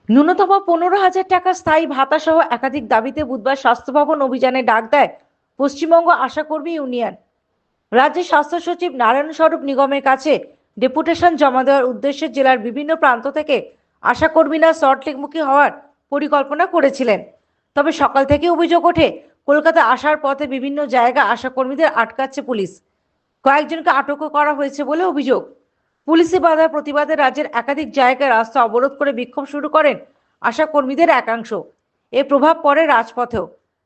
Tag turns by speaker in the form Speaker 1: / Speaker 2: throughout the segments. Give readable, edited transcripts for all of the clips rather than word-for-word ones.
Speaker 1: ন্যূনতম 15,000 টাকা স্থায়ী ভাতা সহ একাধিক দাবিতে বুধবার স্বাস্থ্য ভবন অভিযানে ডাক দেয় পশ্চিমবঙ্গ আশাকর্মী ইউনিয়ন। রাজ্যের স্বাস্থ্য সচিব নারায়ণ স্বরূপ নিগমের কাছে ডেপুটেশন জমা দেওয়ার উদ্দেশ্যে জেলার বিভিন্ন প্রান্ত থেকে আশাকর্মীরা সল্টলেকমুখী হওয়ার পরিকল্পনা করেছিলেন। তবে সকাল থেকে অভিযোগ ওঠে, কলকাতা আসার পথে বিভিন্ন জায়গা আশাকর্মীদের আটকাচ্ছে পুলিশ। কয়েকজনকে আটকও করা হয়েছে বলে অভিযোগ। পুলিশি বাধার প্রতিবাদে রাজ্যের একাধিক জায়গায় রাস্তা অবরোধ করে বিক্ষোভ শুরু করেন আশাকর্মীদের একাংশ। এর প্রভাব পড়ে রাজপথেও।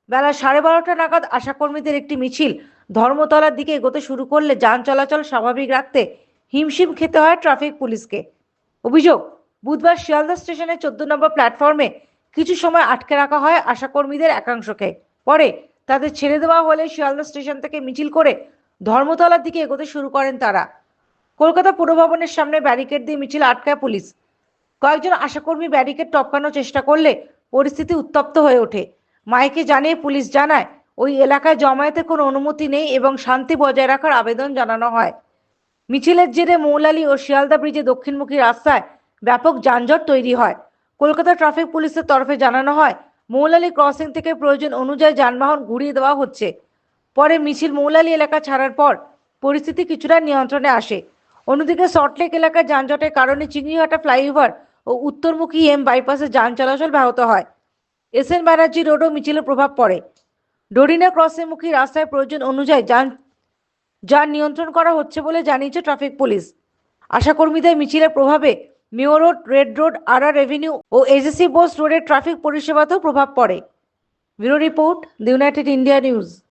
Speaker 1: বেলা 12:30 নাগাদ আশাকর্মীদের একটি মিছিল ধর্মতলার দিকে এগোতে শুরু করলে যান চলাচল স্বাভাবিক রাখতে হিমশিম খেতে হয় ট্রাফিক পুলিশকে। অভিযোগ, বুধবার শিয়ালদা স্টেশনের 14 নম্বর প্ল্যাটফর্মে কিছু সময় আটকে রাখা হয় আশাকর্মীদের একাংশকে। পরে তাদের ছেড়ে দেওয়া হলে শিয়ালদা স্টেশন থেকে মিছিল করে ধর্মতলার দিকে এগোতে শুরু করেন তারা। কলকাতা পুর ভবনের সামনে ব্যারিকেড দিয়ে মিছিল আটকায় পুলিশ। কয়েকজন আশাকর্মী ব্যারিকেড টপকানোর চেষ্টা করলে পরিস্থিতি উত্তপ্ত হয়ে ওঠে। মাইকে জানিয়ে পুলিশ জানায়, ওই এলাকায় জমায়েতের কোনো অনুমতি নেই এবং শান্তি বজায় রাখার আবেদন জানানো হয়। মিছিলের জেরে মৌলালী ও শিয়ালদা ব্রিজে দক্ষিণমুখী রাস্তায় ব্যাপক যানজট তৈরি হয়। কলকাতা ট্রাফিক পুলিশের তরফে জানানো হয়, মৌলালী ক্রসিং থেকে প্রয়োজন অনুযায়ী যানবাহন ঘুরিয়ে দেওয়া হচ্ছে। পরে মিছিল মৌলালী এলাকা ছাড়ার পর পরিস্থিতি কিছুটা নিয়ন্ত্রণে আসে। অন্যদিকে সল্টলেক এলাকায় যানজটের কারণে চিংড়িহাটা ফ্লাইওভার ও উত্তরমুখী বাইপাসে যান চলাচল ব্যাহত হয়। এসএন ব্যানার্জি রোডও মিছিলের প্রভাব পড়ে। ডরিনা ক্রসিংমুখী রাস্তায় প্রয়োজন অনুযায়ী যান নিয়ন্ত্রণ করা হচ্ছে বলে জানিয়েছে ট্রাফিক পুলিশ। আশাকর্মীদের মিছিলের প্রভাবে Mayo Road, Red Road, RR Avenue ও এজেসি বোস রোডের ট্রাফিক পরিষেবাতেও প্রভাব পড়ে। Bureau report, the United India news.